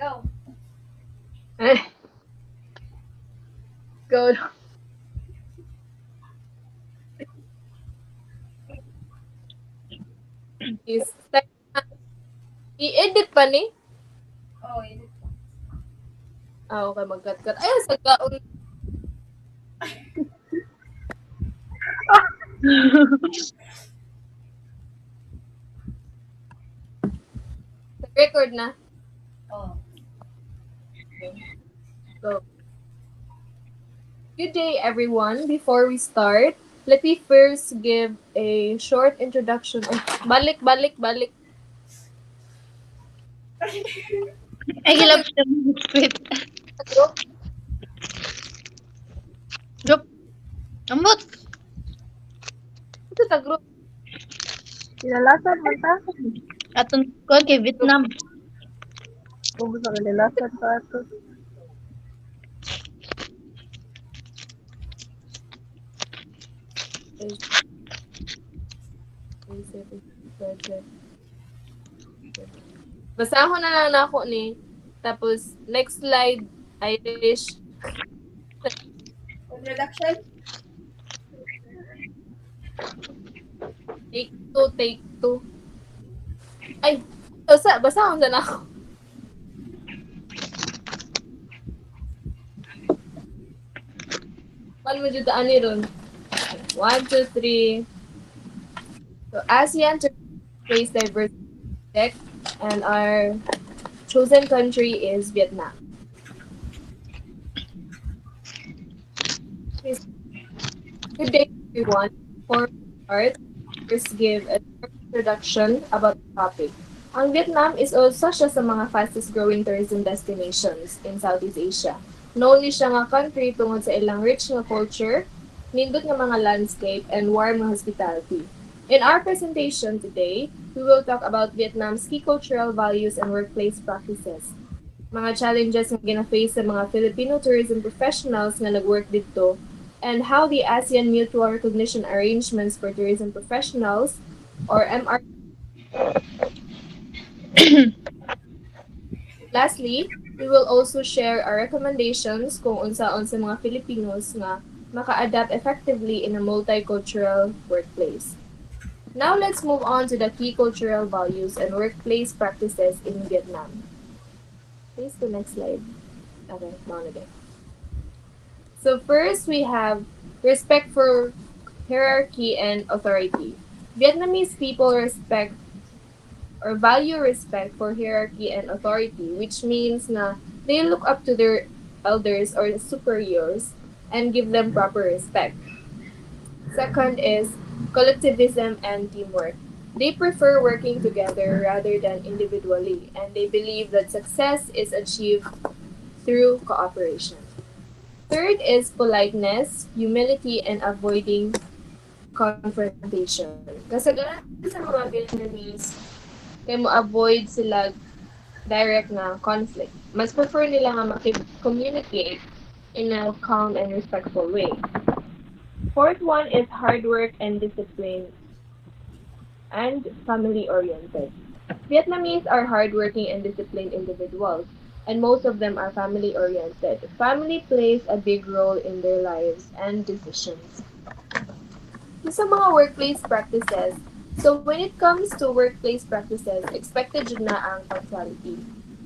Eh, go. Is i-edit pa ni? Ah, okay, mag-cut-cut. Ay, sa gaon. Record na. Okay. Go. Good day, everyone. Before we start, let me first give a short introduction. Ay, balik. Ay, gilap siya. Wait. Sa group. Drop. Ambot. Ito sa group. Nilalasan man ta. Aton ko kay Vietnam. Kung gusto ka nilalasan ta ato. Basahon na lang na ako ni. Tapos, next slide, Irish. Introduction? Take two. Ay, basahon na lang ako. Paano mo dyan daan ron? 1, 2, 3. So, ASEAN to face diversity and our chosen country is Vietnam. Good day, everyone. For start, first give a short introduction about the topic. Ang Vietnam is also siya sa mga fastest growing tourism destinations in Southeast Asia. Known ni siya nga country tungod sa ilang rich nga culture, nindot nga mga landscape, and warm nga hospitality. In our presentation today, we will talk about Vietnam's key cultural values and workplace practices. Mga challenges nga gina-face sa mga Filipino tourism professionals nga nag-work dito, and how the ASEAN Mutual Recognition Arrangements for Tourism Professionals, or MR. Lastly, we will also share our recommendations kung unsaon sa mga Filipinos nga maka-adapt effectively in a multicultural workplace. Now let's move on to the key cultural values and workplace practices in Vietnam. Please go next slide. Okay, down again. So first we have respect for hierarchy and authority. Vietnamese people respect or value respect for hierarchy and authority, which means na they look up to their elders or superiors and give them proper respect. Second is collectivism and teamwork. They prefer working together rather than individually, and they believe that success is achieved through cooperation. Third is politeness, humility, and avoiding confrontation. Kasagaran sa mga Vietnamese, kay mo avoid sila direct na conflict. Mas prefer nila nga makipag-communicate in a calm and respectful way. Fourth one is hard work and discipline and family-oriented. Vietnamese are hardworking and disciplined individuals, and most of them are family-oriented. Family plays a big role in their lives and decisions. Sa mga workplace practices, so when it comes to workplace practices, expected yun na ang punctuality.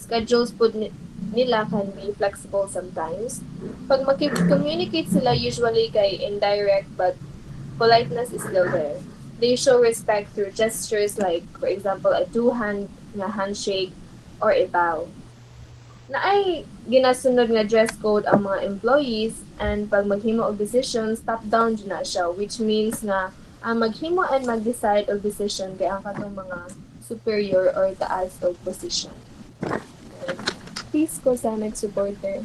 Schedules po nila can be flexible sometimes. Pag makipag-communicate sila, usually kay indirect but politeness is still there. They show respect through gestures like, for example, a two-hand na handshake or a bow. Na ay ginasunod nga dress code ang mga employees, and pag maghimo og decisions, top-down dyan na siya, which means nga ang maghimo and mag-decide og decision kay ang katong mga superior or taas og position. Please go sa next supporter.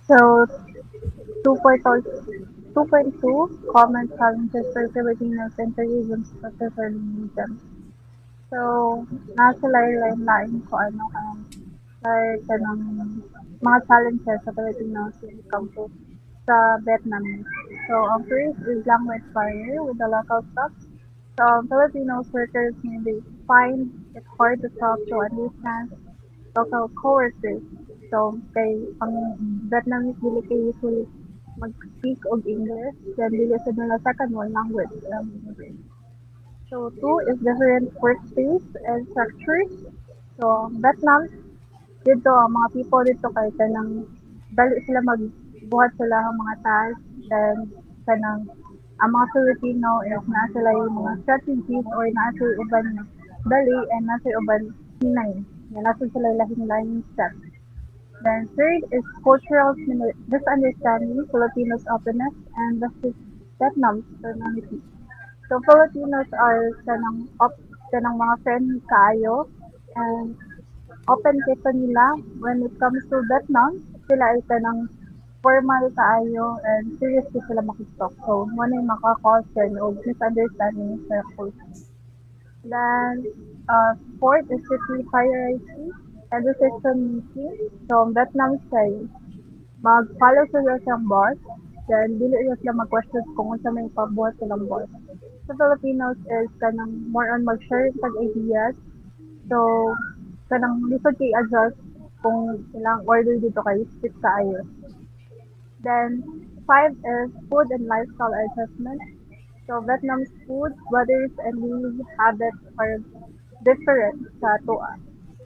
So, 2.2 common challenges for Filipinos in tourism professionalism. So, nasa line ko ano kanang like kanang mga challenges sa Filipinos when it comes to sa Vietnamese. So, ang first is language barrier with the local staff. Filipinos workers may find it hard to talk to understand local coworkers. So, ang Vietnamese dili kay usually mag-speak og English, then dili sa nila second one language English. So, two is different workspace and structures. So, Vietnam, dito, ang mga people dito kay kanang dali sila magbuhat sila ang mga task, then kanang ang mga Filipino is na sila yung mga strategies or na sila uban dali and na sila uban hinay. Na sila lahing-lahing steps. Then third is cultural misunderstanding, Filipinos openness, and Vietnam's personality. So Filipinos are kanang mga friendly kaayo and open kay nila when it comes to Vietnam. Sila ay kanang formal kaayo and serious kay sila makistok. So mo na yung maka-cause o misunderstanding sa culture. Then, fourth is city hierarchy and decision making. So, Vietnam style, mag-follow sila siyang boss, then dili na sila mag-question kung unsa may pabuhat silang boss. Sa Filipinos is kanang more on mag-share tag ideas. So, kanang lisod kay adjust kung ilang order dito kay stick kaayo. Then, five is food and lifestyle adjustment. So, Vietnam's food, weathers, and daily habits are different sa atua.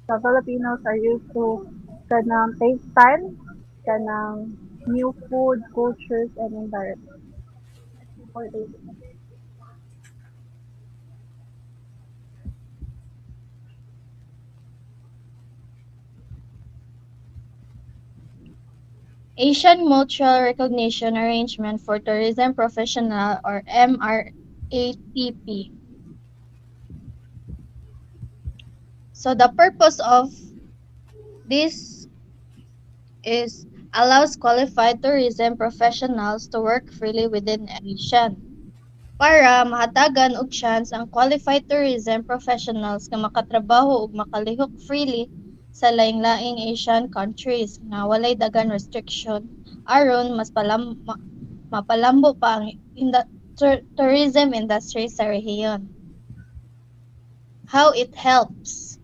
So, Filipinos are used to kanang taste time, kanang new food, cultures, and environment. Asian Mutual Recognition Arrangement for Tourism Professional or MRATP. So the purpose of this is allows qualified tourism professionals to work freely within ASEAN para mahatagan og chance ang qualified tourism professionals nga makatrabaho ug makalihok freely sa laing-laing Asian countries nga walay daghang restriction aron mas mapalambo pa ang tourism industry sa rehiyon. How it helps.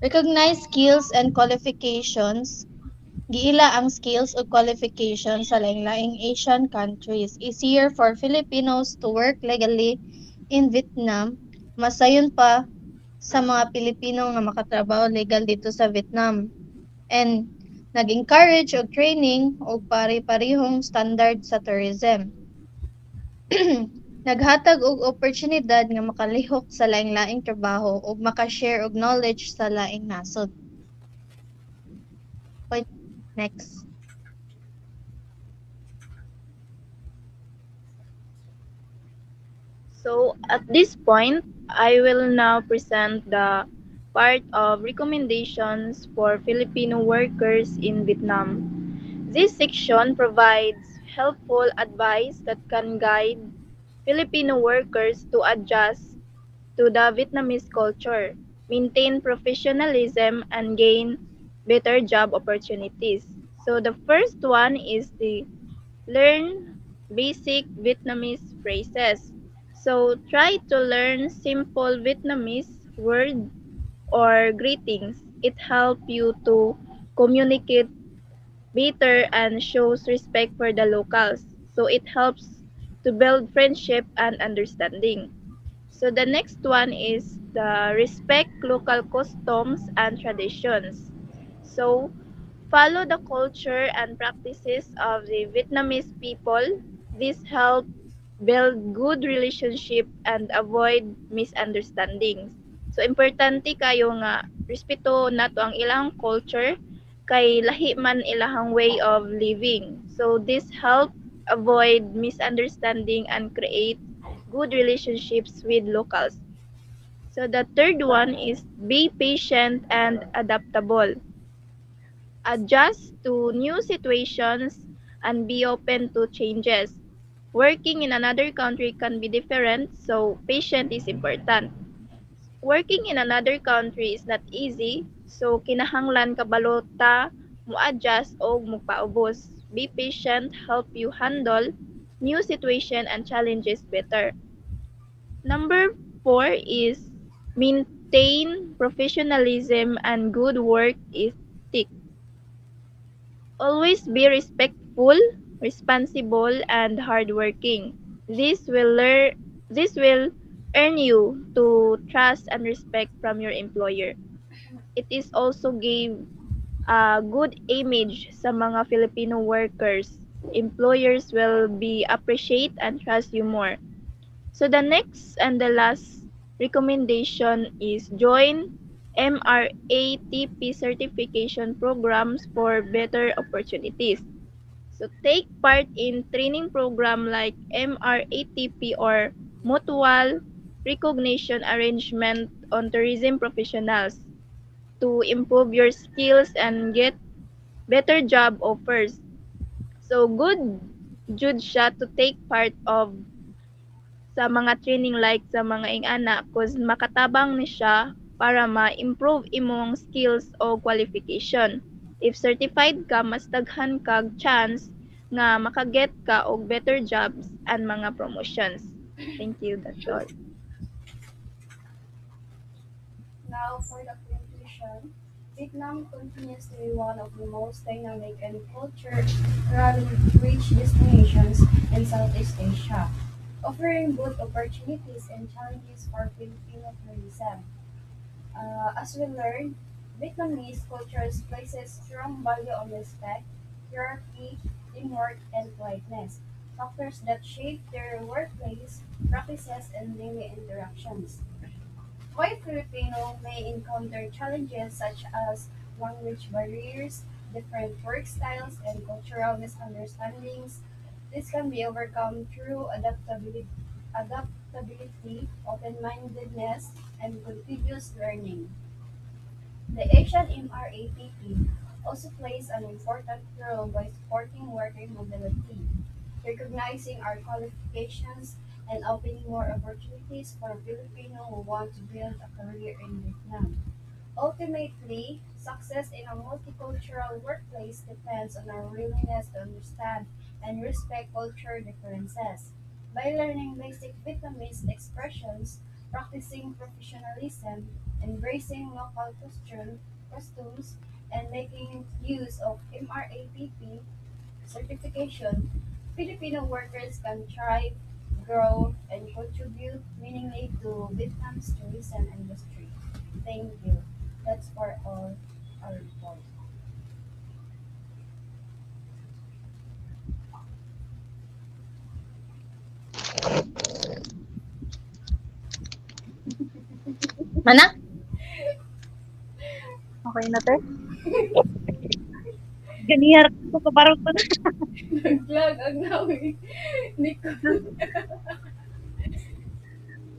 Recognize skills and qualifications. Giila ang skills ug qualifications sa laing-laing Asian countries. Easier for Filipinos to work legally in Vietnam. Masayon pa sa mga Pilipino nga makatrabaho legal dito sa Vietnam. And nag-encourage og training og pare-parehong standard sa tourism. Naghatag og oportunidad nga makalihok sa laing-laing trabaho ug makashare og knowledge sa laing nasod. Point next. So at this point, I will now present the part of recommendations for Filipino workers in Vietnam. This section provides helpful advice that can guide Filipino workers to adjust to the Vietnamese culture, maintain professionalism, and gain better job opportunities. So the first one is the learn basic Vietnamese phrases. So try to learn simple Vietnamese words or greetings. It helps you to communicate better and shows respect for the locals. So it helps to build friendship and understanding. So the next one is the respect local customs and traditions. So follow the culture and practices of the Vietnamese people. This help build good relationship and avoid misunderstandings. So importante kayo nga respeto nato ang ilang culture kay lahi man ilahang way of living. So this help avoid misunderstanding and create good relationships with locals. So the third one is be patient and adaptable. Adjust to new situations and be open to changes. Working in another country can be different, so patience is important. Working in another country is not easy, so kinahanglan kabalo ta mo adjust o magpaubos. Be patient, help you handle new situation and challenges better. Number 4 is maintain professionalism and good work ethic. Always be respectful, responsible, and hardworking. This will learn this will earn you to trust and respect from your employer. It is also gave a good image sa mga Filipino workers. Employers will be appreciate and trust you more. So the next and the last recommendation is join MRATP certification programs for better opportunities. So take part in training program like MRATP or mutual recognition arrangement on tourism professionals to improve your skills and get better job offers. So good siya to take part of sa mga training like sa mga ingana cause makatabang ni siya para ma-improve imong skills o qualification. If certified ka, mas daghan kag chance nga makaget ka og better jobs and mga promotions. Thank you, that's all. Now, for the conclusion, Vietnam continues to be one of the most dynamic and culture-rich destinations in Southeast Asia, offering both opportunities and challenges for Filipino tourism. As we learned, Vietnamese culture places strong value on respect, hierarchy, teamwork, and politeness, factors that shape their workplace practices and daily interactions. While Filipino may encounter challenges such as language barriers, different work styles, and cultural misunderstandings, this can be overcome through adaptability, open-mindedness, and continuous learning. The Asian MRAPP also plays an important role by supporting worker mobility, recognizing our qualifications, and opening more opportunities for Filipino who want to build a career in Vietnam. Ultimately, success in a multicultural workplace depends on our willingness to understand and respect cultural differences. By learning basic Vietnamese expressions, practicing professionalism, embracing local customs, and making use of MRAPP certification, Filipino workers can thrive, grow, and contribute meaningfully to Vietnam's tourism industry. Thank you. That's for all our report. Mana? Okay na, te? Ganiyar ko kabarot ko na. Naglag ang nawi. Nico.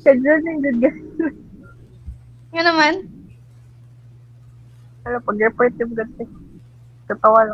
Schedule yung good guys. Nga naman. Pero pag-report yung good, te. Katawa lang.